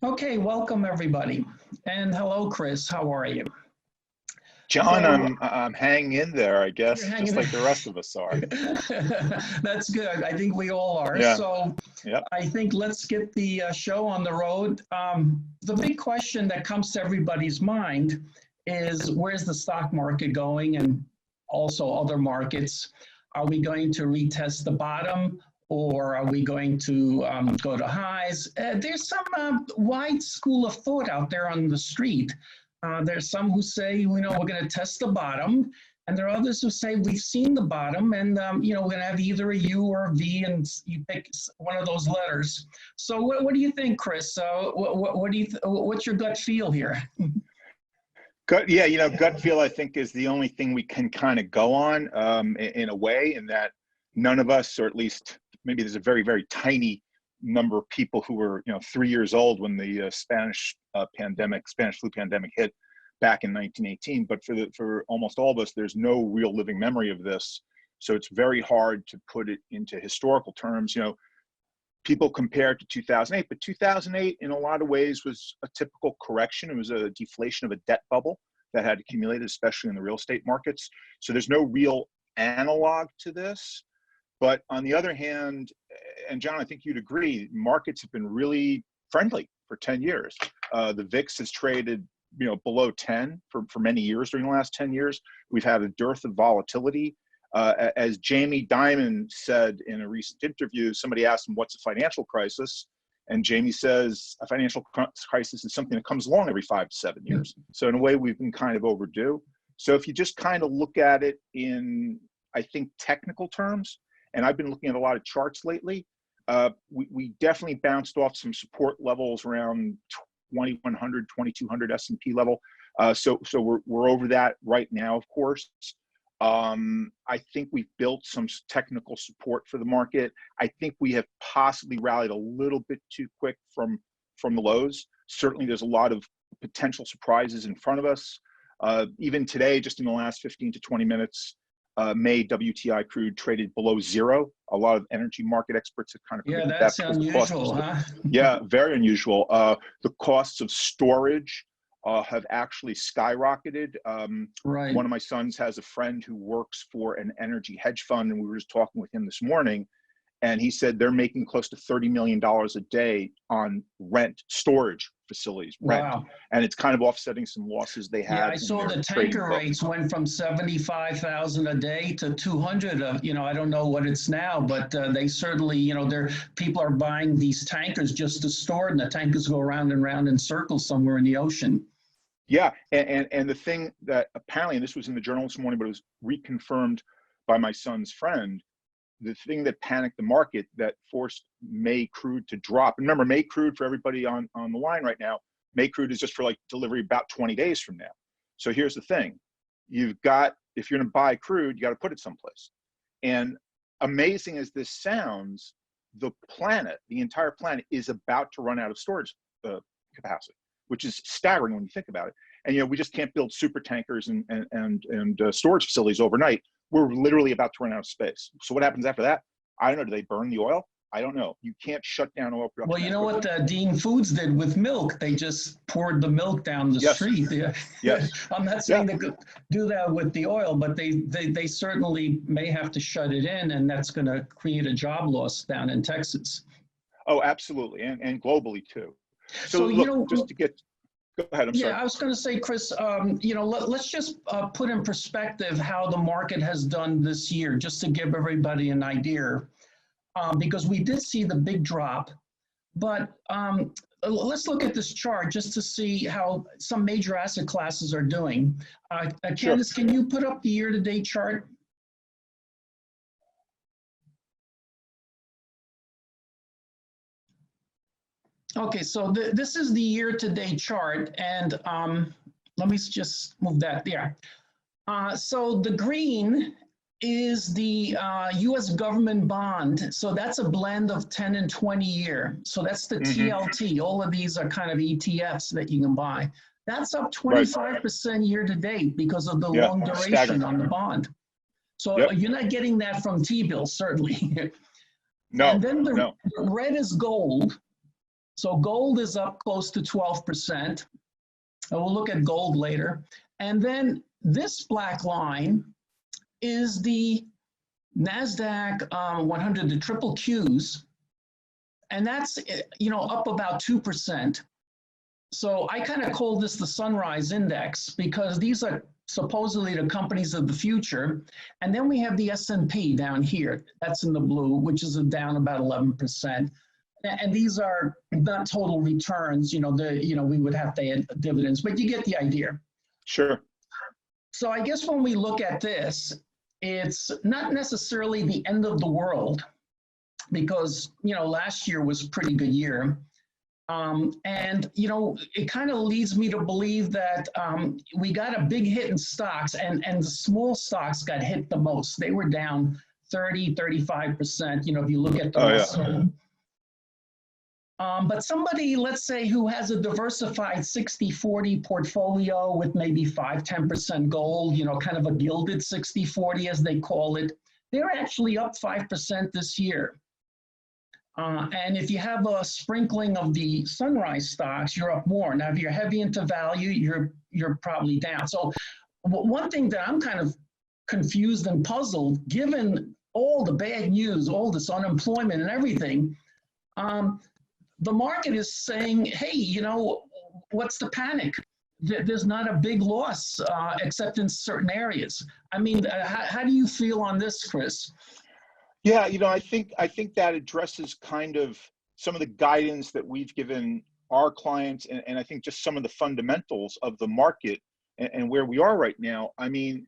Okay, welcome everybody. And hello, Chris, how are you? John, So I'm hanging in there, I you're guess, just hanging. like the rest of us are. That's good. I think we all are. Yeah. So Yep. I think let's get the show on the road. The big question that comes to everybody's mind is where's the stock market going and also other markets? Are we going to retest the bottom or are we going to go to highs? There's some wide school of thought out there on the street. There's some who say, we're going to test the bottom. And there are others who say we've seen the bottom and, we're going to have either a U or a V and you pick one of those letters. So what do you think, Chris? What's your gut feel here? Yeah, gut feel, I think, is the only thing we can kind of go on in a way, in that none of us, or at least maybe there's a very, very tiny number of people who were, 3 years old when the Spanish flu pandemic hit back in 1918. But for almost all of us, there's no real living memory of this. So it's very hard to put it into historical terms. People compare it to 2008, but 2008 in a lot of ways was a typical correction. It was a deflation of a debt bubble that had accumulated, especially in the real estate markets. So there's no real analog to this. But on the other hand, and John, I think you'd agree, markets have been really friendly for 10 years. The VIX has traded below 10 for many years during the last 10 years. We've had a dearth of volatility. As Jamie Dimon said in a recent interview, somebody asked him, what's a financial crisis? And Jamie says, a financial crisis is something that comes along every 5 to 7 years. So in a way, we've been kind of overdue. So if you just kind of look at it in, I think, technical terms, and I've been looking at a lot of charts lately, we definitely bounced off some support levels around 2100, 2200 S&P level. So we're over that right now, of course. I think we've built some technical support for the market. I think we have possibly rallied a little bit too quick from the lows. Certainly there's a lot of potential surprises in front of us. Even today, just in the last 15 to 20 minutes, May WTI crude traded below zero. A lot of energy market experts have kind of predicted that's that. unusual, huh? Yeah, very unusual. The costs of storage have actually skyrocketed. Right. One of my sons has a friend who works for an energy hedge fund, and we were just talking with him this morning, and he said they're making close to $30 million a day on storage facilities, rent. Wow. And it's kind of offsetting some losses they had. Yeah, I saw the tanker rates went from 75,000 a day to 200. I don't know what it's now, but they certainly, people are buying these tankers just to store it, and the tankers go around and round in circles somewhere in the ocean. Yeah, and the thing that apparently, and this was in the journal this morning, but it was reconfirmed by my son's friend, the thing that panicked the market that forced May crude to drop. Remember, May crude, for everybody on the line right now, May crude is just for like delivery about 20 days from now. So here's the thing. If you're gonna buy crude, you gotta put it someplace. And amazing as this sounds, the entire planet is about to run out of storage capacity, which is staggering when you think about it. And we just can't build super tankers and storage facilities overnight. We're literally about to run out of space. So what happens after that? I don't know. Do they burn the oil? I don't know. You can't shut down oil production. Well, you know what Dean Foods did with milk? They just poured the milk down the street. Yes. I'm not saying they could do that with the oil, but they certainly may have to shut it in, and that's going to create a job loss down in Texas. Oh, absolutely, and globally too. So look, just to get. Go ahead, I'm sorry. I was going to say, Chris, let's just put in perspective how the market has done this year, just to give everybody an idea, because we did see the big drop, but let's look at this chart just to see how some major asset classes are doing. Candace, Can you put up the year-to-date chart? Okay, so this is the year-to-date chart, and let me just move that there. So the green is the U.S. government bond. So that's a blend of 10 and 20 year. So that's the TLT. All of these are kind of ETFs that you can buy. That's up 25% year-to-date because of the long duration on the bond. So you're not getting that from T-bills, certainly. No, and then the red is gold. So gold is up close to 12%. And we'll look at gold later. And then this black line is the NASDAQ 100, the triple Qs. And that's, up about 2%. So I kind of call this the Sunrise Index because these are supposedly the companies of the future. And then we have the S&P down here. That's in the blue, which is down about 11%. And these are not total returns, we would have to add dividends, but you get the idea. Sure. So I guess when we look at this, it's not necessarily the end of the world because, last year was a pretty good year. It kind of leads me to believe that we got a big hit in stocks and the small stocks got hit the most. They were down 30, 35%, if you look at the rest of them. But somebody, let's say, who has a diversified 60-40 portfolio with maybe 5-10% gold, kind of a gilded 60-40 as they call it, they're actually up 5% this year. And if you have a sprinkling of the Sunrise stocks, you're up more. Now, if you're heavy into value, you're probably down. So one thing that I'm kind of confused and puzzled, given all the bad news, all this unemployment and everything, the market is saying, hey, what's the panic? There's not a big loss except in certain areas. I mean, how do you feel on this, Chris? Yeah, I think that addresses kind of some of the guidance that we've given our clients, and I think just some of the fundamentals of the market and where we are right now. I mean,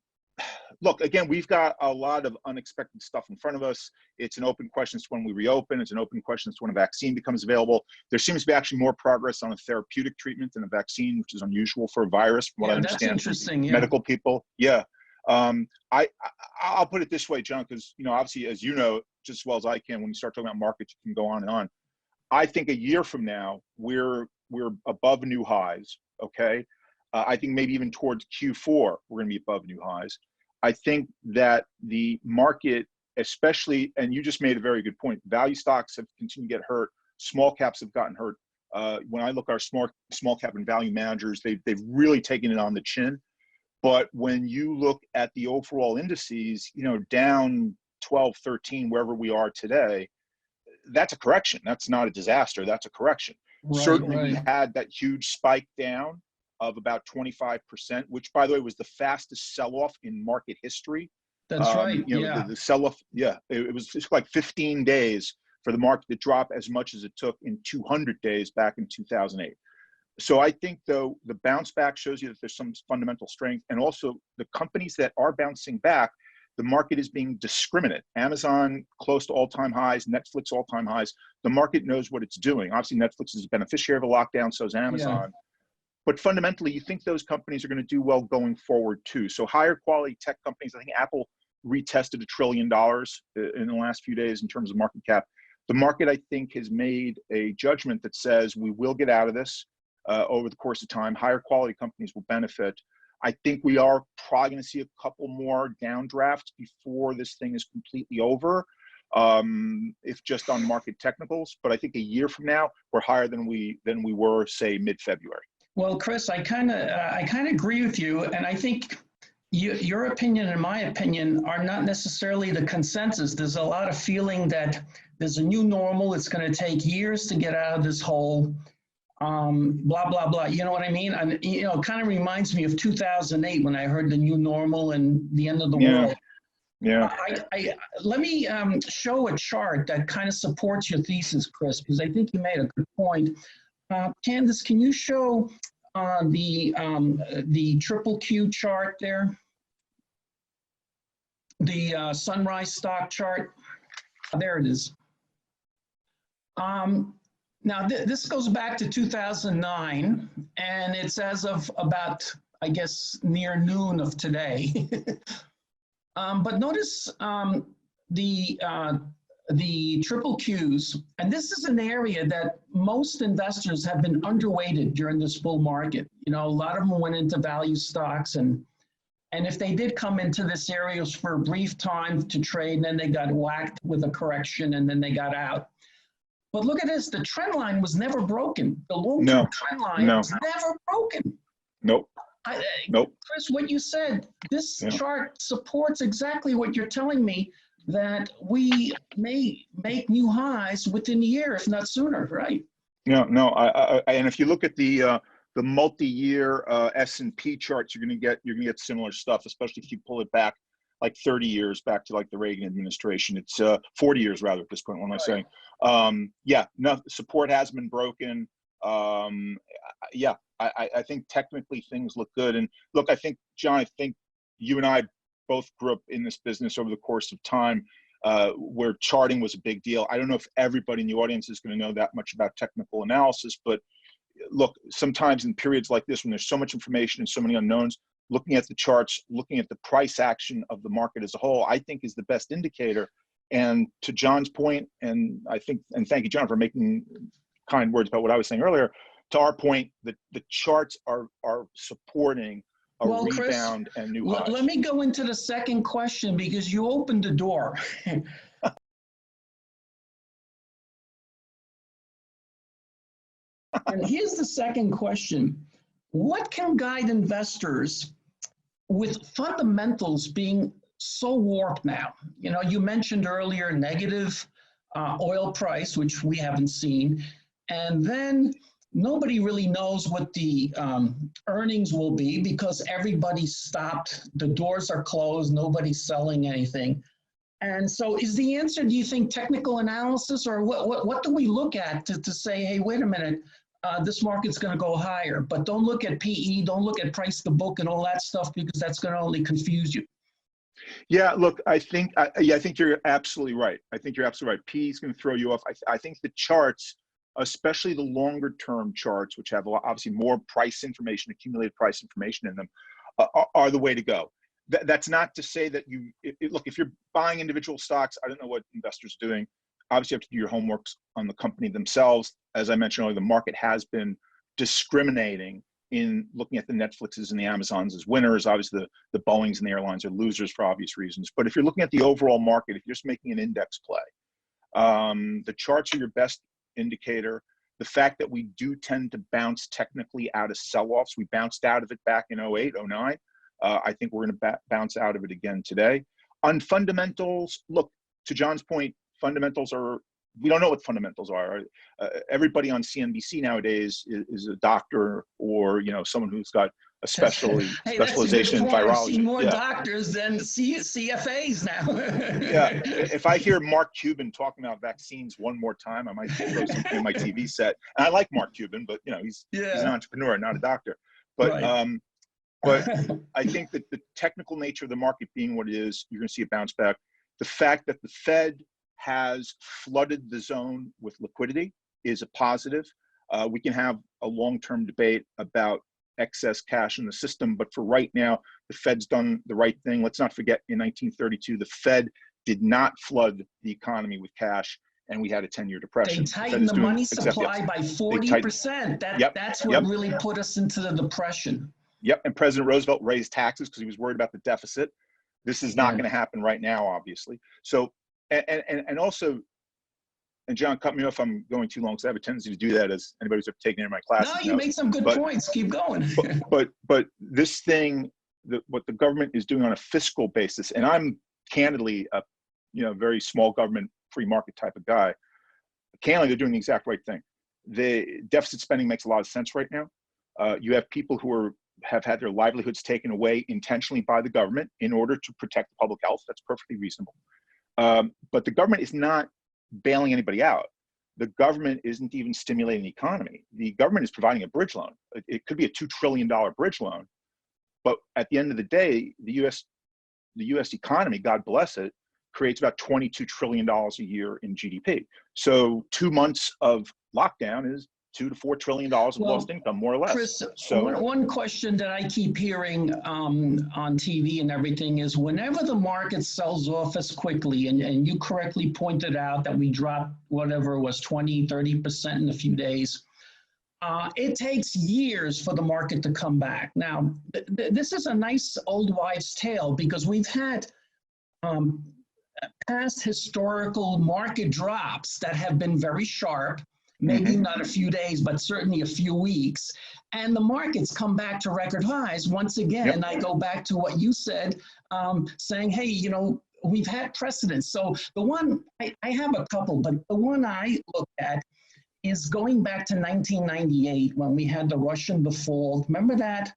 look, again, we've got a lot of unexpected stuff in front of us. It's an open question as to when we reopen. It's an open question as to when a vaccine becomes available. There seems to be actually more progress on a therapeutic treatment than a vaccine, which is unusual for a virus, from what I understand. That's interesting. Yeah. Medical people. Yeah. I'll put it this way, John, because, obviously, as you know, just as well as I can, when you start talking about markets, you can go on and on. I think a year from now, we're above new highs. Okay. I think maybe even towards Q4, we're going to be above new highs. I think that the market, especially, and you just made a very good point, value stocks have continued to get hurt. Small caps have gotten hurt. When I look at our small cap and value managers, they've really taken it on the chin. But when you look at the overall indices, down 12, 13, wherever we are today, that's a correction. That's not a disaster. That's a correction. Right, Certainly, right. we had that huge spike down of about 25%, which, by the way, was the fastest sell-off in market history. That's right. Yeah. The sell-off, it was just like 15 days for the market to drop as much as it took in 200 days back in 2008. So I think, though, the bounce back shows you that there's some fundamental strength. And also the companies that are bouncing back, the market is being discriminate. Amazon, close to all-time highs. Netflix, all-time highs. The market knows what it's doing. Obviously, Netflix is a beneficiary of a lockdown, so is Amazon. Yeah. But fundamentally, you think those companies are going to do well going forward, too. So higher quality tech companies, I think Apple retested $1 trillion in the last few days in terms of market cap. The market, I think, has made a judgment that says we will get out of this. Over the course of time, higher quality companies will benefit. I think we are probably going to see a couple more downdrafts before this thing is completely over, if just on market technicals. But I think a year from now, we're higher than we were, say, mid-February. Well, Chris, I kind of agree with you, and I think your opinion and my opinion are not necessarily the consensus. There's a lot of feeling that there's a new normal. It's going to take years to get out of this hole. Blah, blah, blah. You know what I mean? And, it kind of reminds me of 2008 when I heard the new normal and the end of the world. Yeah. Let me show a chart that kind of supports your thesis, Chris, because I think you made a good point. Candace, can you show the triple Q chart there? The Sunrise stock chart? There it is. Now, this goes back to 2009, and it's as of about, I guess, near noon of today. But notice the triple Qs, and this is an area that most investors have been underweighted during this bull market. A lot of them went into value stocks, and if they did come into this area, it was for a brief time to trade, and then they got whacked with a correction, and then they got out. But look at this, the trend line was never broken. The long-term No, trend line no. was never broken. Nope, nope. Chris, what you said, this Yeah. chart supports exactly what you're telling me, that we may make new highs within a year, if not sooner, right? No. And if you look at the multi-year S&P charts, you're gonna get similar stuff, especially if you pull it back like 30 years back to like the Reagan administration. It's 40 years rather at this point. What am I saying? Yeah, no, support has been broken. Yeah, I think technically things look good. And look, I think, John, I think you and I both grew up in this business over the course of time, where charting was a big deal. I don't know if everybody in the audience is going to know that much about technical analysis, but look, sometimes in periods like this, when there's so much information and so many unknowns, looking at the charts, looking at the price action of the market as a whole, I think is the best indicator. And to John's point, and thank you, John, for making kind words about what I was saying earlier, to our point, the charts are supporting a rebound, Chris, and new highs. Let me go into the second question, because you opened the door. And here's the second question. What can guide investors with fundamentals being so warped now? You know, you mentioned earlier negative oil price, which we haven't seen, and then nobody really knows what the earnings will be because everybody stopped. The doors are closed. Nobody's selling anything. And so is the answer, do you think, technical analysis, or what do we look at to say, hey, wait a minute, this market's going to go higher, but don't look at PE, don't look at price to book and all that stuff, because that's going to only confuse you. Yeah, look, I think you're absolutely right. I think you're absolutely right. PE is going to throw you off. I think the charts, especially the longer term charts, which have obviously more price information, accumulated price information in them, are the way to go. That's not to say that look, if you're buying individual stocks, I don't know what investors are doing. Obviously, you have to do your homework on the company themselves. As I mentioned earlier, the market has been discriminating in looking at the Netflixes and the Amazons as winners. Obviously, the Boeings and the airlines are losers for obvious reasons. But if you're looking at the overall market, if you're just making an index play, the charts are your best indicator. The fact that we do tend to bounce technically out of sell-offs, we bounced out of it back in 08, 09. I think we're going to bounce out of it again today. On fundamentals, look, to John's point, fundamentals are, we don't know what fundamentals are. Everybody on CNBC nowadays is a doctor, or someone who's got a specialization in virology. I see more doctors than CFAs now. Yeah, if I hear Mark Cuban talking about vaccines one more time, I might throw something in my TV set. And I like Mark Cuban, but he's an entrepreneur, not a doctor. But right. But I think that the technical nature of the market being what it is, you're going to see a bounce back. The fact that the Fed has flooded the zone with liquidity is a positive. We can have a long-term debate about excess cash in the system, but for right now, the Fed's done the right thing. Let's not forget, in 1932, the Fed did not flood the economy with cash, and we had a 10-year depression. They tightened the money supply by 40%. That's what really put us into the depression. Yep, and President Roosevelt raised taxes because he was worried about the deficit. This is not going to happen right now, obviously. So, and also, and John, cut me off if I'm going too long, because I have a tendency to do that, as anybody who's ever taken any of my classes knows. No, you made some good points. Keep going. but this thing, what the government is doing on a fiscal basis, and I'm candidly a very small government, free market type of guy. Candidly, they're doing the exact right thing. The deficit spending makes a lot of sense right now. You have people who have had their livelihoods taken away intentionally by the government in order to protect public health. That's perfectly reasonable. But the government is not bailing anybody out. The government isn't even stimulating the economy. The government is providing a bridge loan. It could be a $2 trillion bridge loan, but at the end of the day, the U.S. economy, God bless it, creates about $22 trillion a year in GDP. So 2 months of lockdown is $2 to $4 trillion of lost income, more or less. Chris, one question that I keep hearing on TV and everything is, whenever the market sells off as quickly, and you correctly pointed out that we dropped whatever it was 20, 30% in a few days, it takes years for the market to come back. Now, this is a nice old wives' tale, because we've had past historical market drops that have been very sharp, maybe not a few days, but certainly a few weeks. And the markets come back to record highs once again. Yep. And I go back to what you said, saying, hey, you know, we've had precedents. So the one, I have a couple, but the one I look at is going back to 1998 when we had the Russian default. Remember that?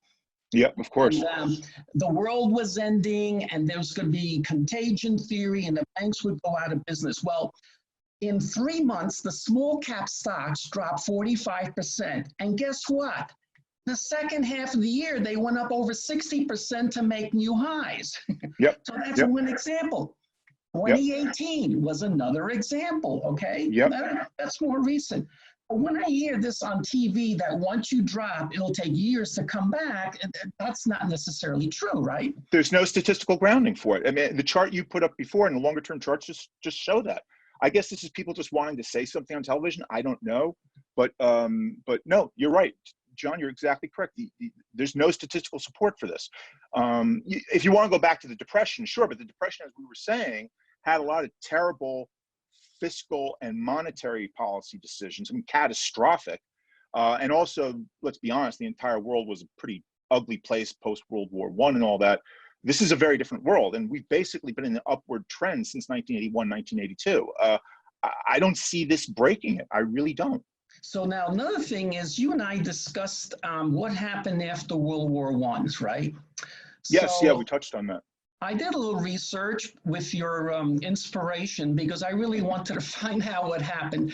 Yep, of course. And, the world was ending and there was going to be contagion theory and the banks would go out of business. Well, in 3 months, the small cap stocks dropped 45%. And guess what? The second half of the year, they went up over 60% to make new highs. Yep. So that's one example. 2018 was another example, okay? Yep. That's more recent. But when I hear this on TV that once you drop, it'll take years to come back, that's not necessarily true, right? There's no statistical grounding for it. I mean, the chart you put up before and the longer term charts just show that. I guess this is people just wanting to say something on television. I don't know, but no, you're right, John. You're exactly correct. There's no statistical support for this. If you want to go back to the Depression, sure, but the Depression, as we were saying, had a lot of terrible fiscal and monetary policy decisions. I mean, catastrophic, and also, let's be honest, the entire world was a pretty ugly place post World War I and all that. This is a very different world, and we've basically been in an upward trend since 1981, 1982. I don't see this breaking it. I really don't. So now another thing is you and I discussed what happened after World War I, right? Yes, so yeah, we touched on that. I did a little research with your inspiration because I really wanted to find out what happened.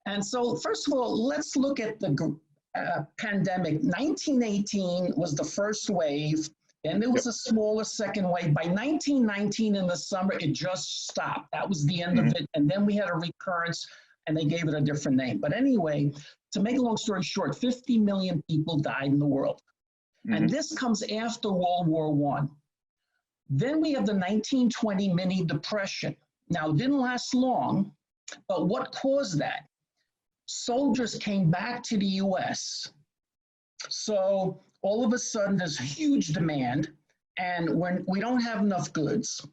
And so first of all, let's look at the pandemic. 1918 was the first wave. And there was a smaller second wave. By 1919 in the summer, it just stopped. That was the end of it. And then we had a recurrence and they gave it a different name. But anyway, to make a long story short, 50 million people died in the world. And this comes after World War I. Then we have the 1920 mini depression. Now, it didn't last long, but what caused that? Soldiers came back to the US. So all of a sudden, there's huge demand, and when we don't have enough goods,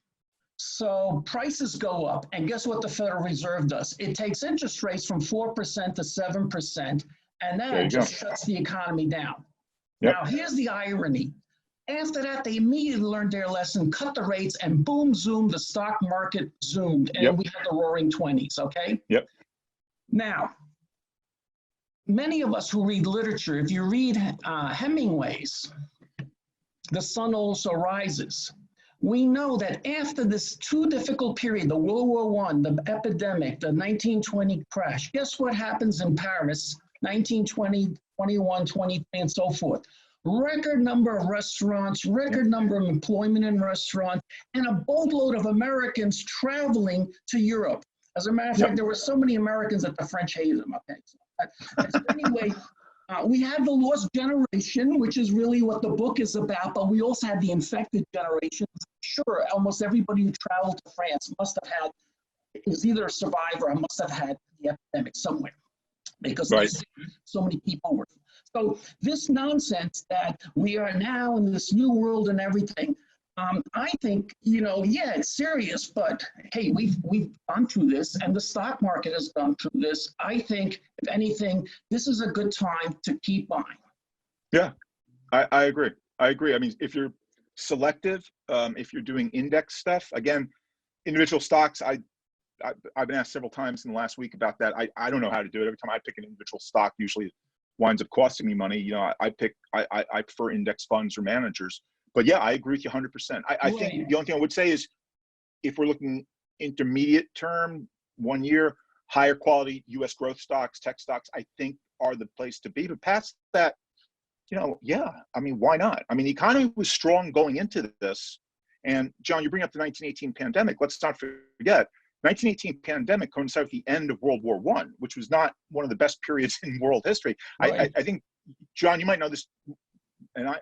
so prices go up. And guess what the Federal Reserve does? It takes interest rates from 4% to 7%, and that just shuts the economy down. Now, here's the irony. After that, they immediately learned their lesson, cut the rates, and boom, zoom, the stock market zoomed, and we had the roaring 20s, okay? Now, many of us who read literature, if you read Hemingway's The Sun Also Rises, we know that after this too difficult period, the World War I, the epidemic, the 1920 crash, guess what happens in Paris, 1920, 21, 23, and so forth? Record number of restaurants, record number of employment in restaurants, and a boatload of Americans traveling to Europe. As a matter of fact, there were so many Americans that the French hated them, okay? So anyway, we had the lost generation, which is really what the book is about, but we also had the infected generation. Sure, almost everybody who traveled to France must have had, it was either a survivor or must have had the epidemic somewhere, because so many people were. So this nonsense that we are now in this new world and everything, I think, you know, yeah, it's serious, but hey, we've gone through this and the stock market has gone through this. I think, if anything, this is a good time to keep buying. Yeah, I agree. I agree. I mean, if you're selective, if you're doing index stuff, again, individual stocks, I've been asked several times in the last week about that. I don't know how to do it. Every time I pick an individual stock, usually it winds up costing me money. You know, I prefer index funds or managers. But yeah, I agree with you 100%. I think the only thing I would say is if we're looking intermediate term, 1 year, higher quality US growth stocks, tech stocks, I think are the place to be. But past that, you know, yeah, I mean, why not? I mean, the economy was strong going into this. And John, you bring up the 1918 pandemic. Let's not forget, 1918 pandemic coincided with the end of World War I, which was not one of the best periods in world history. I think, John, you might know this, and I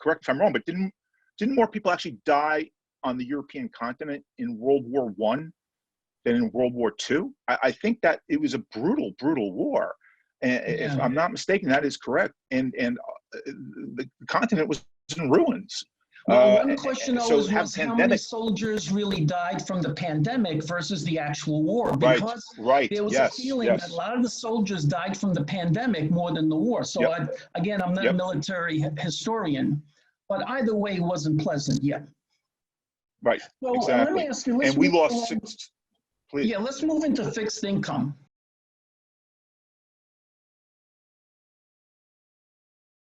correct if I'm wrong, but didn't more people actually die on the European continent in World War I than in World War II? I think that it was a brutal, brutal war. And if I'm not mistaken, that is correct. And the continent was in ruins. Well, one question So always have was how many pandemic, soldiers really died from the pandemic versus the actual war, right, because right, there was a yes, feeling that a yes, lot of the soldiers died from the pandemic more than the war. So yep, again, I'm not a yep, military historian, but either way, it wasn't pleasant yet. right, So let me exactly. ask you, let's And we move lost along. six, please. Yeah, let's move into fixed income.